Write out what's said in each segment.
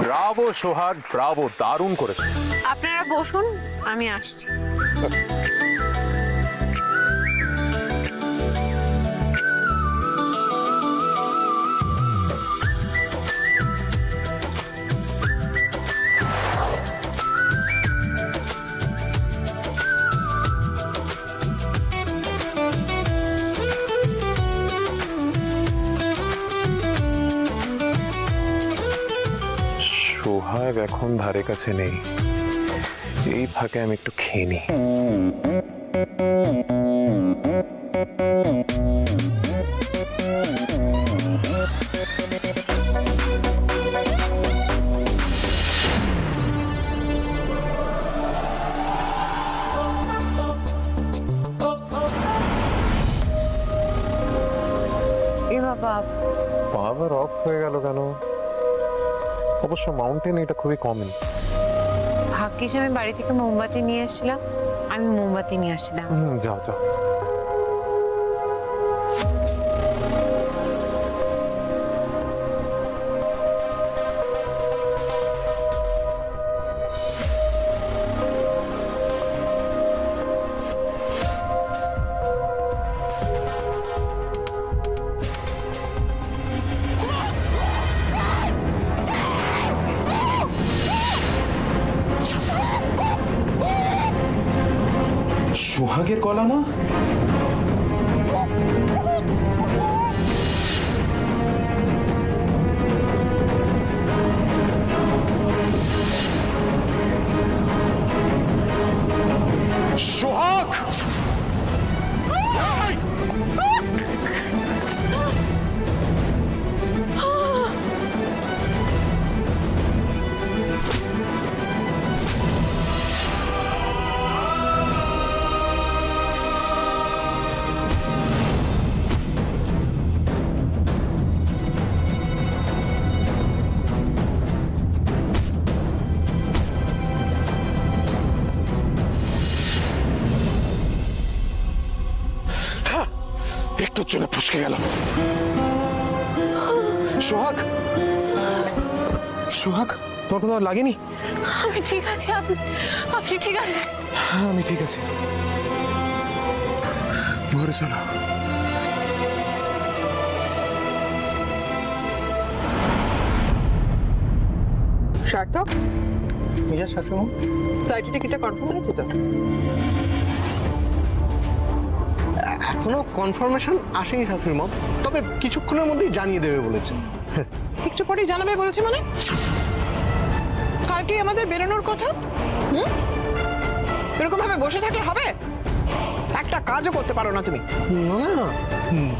Bravo সোহাগ, Bravo, দারুণ করেছে। আপনারা বসুন, আমি আসছি। সোহাগ এখন ধারে কাছে নেই, এই ফাঁকে আমি একটু খেয়ে নিই। এ বাবা, পাওয়ার অফ হয়ে গেল কেন? অবশ্য মাউন্টেন এটা খুবই কমন। ভাগ্যিস আমি বাড়ি থেকে মোমবাতি নিয়ে এসেছিলাম। আমি মোমবাতি নিয়ে আসছিলাম। যাও যাও। সোহাগের গলা না? সোহাগ! একটুর জন্য ফসকে গেলাম। সোহাগ, সোহাগ, তোর কোথাও লাগেনি? আমি ঠিক আছি। আপনি ঠিক আছেন? হ্যাঁ, আমি ঠিক আছি। ঘরে চলো। সার্থক, নিজের শাশুড়ি ফ্লাইটের টিকিটটা কনফার্ম হয়েছে তো? এখনো কনফার্মেশন আসেনি শাশুড়ি মা, তবে কিছুক্ষণের মধ্যেই জানিয়ে দেবে বলেছে। একটু পরেই জানাবে বলেছে মানে? কালকে আমাদের বেরোনোর কথা। এরকম ভাবে বসে থাকলে হবে? একটা কাজও করতে পারো না তুমি। না না,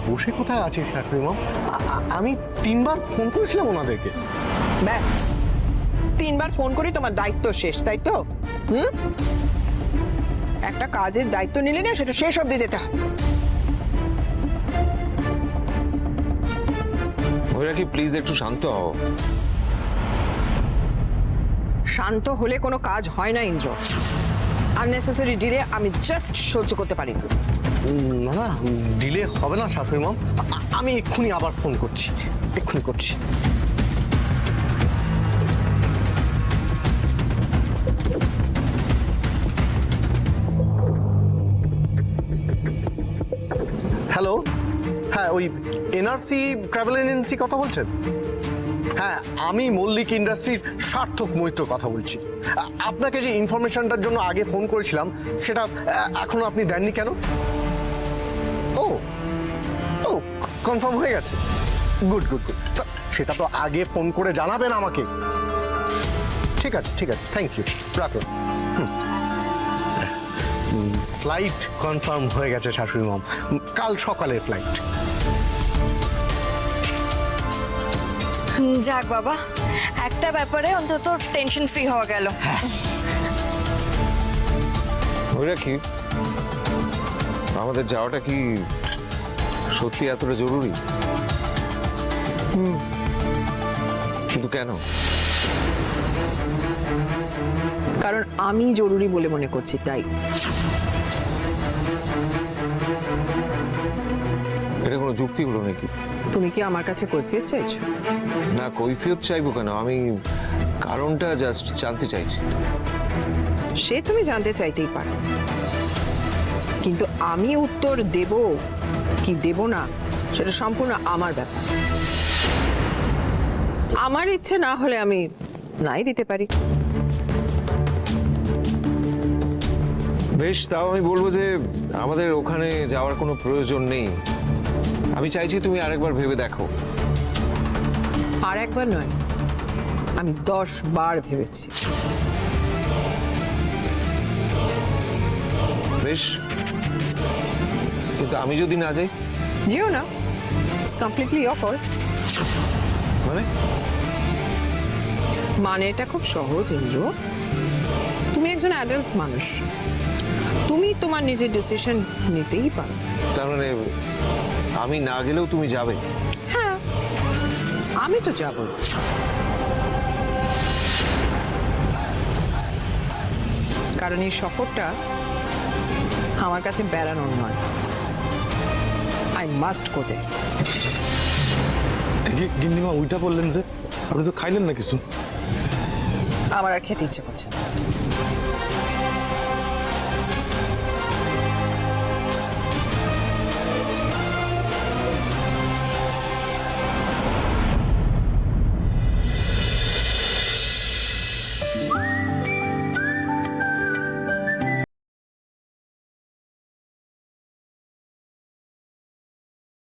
বসে কোথায় আছে শাশুড়ি মা? আমি 3বার ফোন করেছিলাম ওনাদেরকে। ব্যাস, 3বার ফোন করি তোমার দায়িত্ব শেষ, তাই তো? একটা কাজের দায়িত্ব নিলে না, সেটা শেষ অব্দি যেতে হয়। ওরা কি প্লিজ একটু শান্ত হও। শান্ত হলে কোনো কাজ হয় না ইন্দ্র। আননেসেসারি ডিলে আমি জাস্ট সহ্য করতে পারি না। না না, ডিলে হবে না শাশুড়ি মা, আমি এক্ষুনি আবার ফোন করছি, এক্ষুনি করছি। হ্যালো, হ্যাঁ, ওই এনআরসি ট্রাভেল এজেন্সি কথা বলছেন? হ্যাঁ, আমি মল্লিক ইন্ডাস্ট্রির সার্থক মৈত্র কথা বলছি। আপনাকে যে ইনফরমেশনটার জন্য আগে ফোন করেছিলাম, সেটা এখনো আপনি দেননি কেন? ও ও, কনফার্ম হয়ে গেছে। গুড গুড গুড, সেটা তো আগে ফোন করে জানাবেন আমাকে। ঠিক আছে ঠিক আছে, থ্যাংক ইউ, রাখুন। ফ্লাইট কনফার্ম হয়ে গেছে শাশুড়ি মম, কাল সকালের ফ্লাইট। যাক বাবা, একটা ব্যাপারে অন্তত টেনশন ফ্রি হওয়া গেল। ওরা কি আমাদের যাওয়াটা কি সত্যি এতটা জরুরি? কিন্তু কেন? কারণ আমি জরুরি বলে মনে করছি, তাই। এটা কোনো যুক্তি হলো নাকি? তুমি কি আমার কাছে কৈফিয়ত চাইছো? না, কৈফিয়ত চাইবো কেন? আমি কারণটা জাস্ট জানতে চাইছি। সে তুমি জানতে চাইতেই পারো, কিন্তু আমি উত্তর দেব কি দেব না সেটা সম্পূর্ণ আমার ব্যাপার। আমার ইচ্ছে না হলে আমি নাই দিতে পারি। বেশ, তাও আমি বলবো যে আমাদের ওখানে যাওয়ার কোনো প্রয়োজন নেই। আমি চাইছি তুমি আরেকবার ভেবে দেখো। আর একবার নয়, আমি 10 বার ভেবেছি। বেশ, কিন্তু আমি যদি না যাই? যেও না, ইটস কমপ্লিটলি ইয়োর ফল্ট। মানে এটা খুব সহজ ইন্দ্র। তুমি একজন অ্যাডাল্ট মানুষ, তুমি তোমার নিজের ডিসিশন নিতেই পারো। তার মানে আমি না গেলেও তুমি যাবে? হ্যাঁ, আমি তো যাবো। কারণ এই সফরটা আমার কাছে বেড়ানোর নয়, আই মাস্ট গো দেয়ার। গিন্নিমা উল্টা বললেন যে আপনি তো খাইলেন না কিছু। আমার আর খেতে ইচ্ছে করছে না।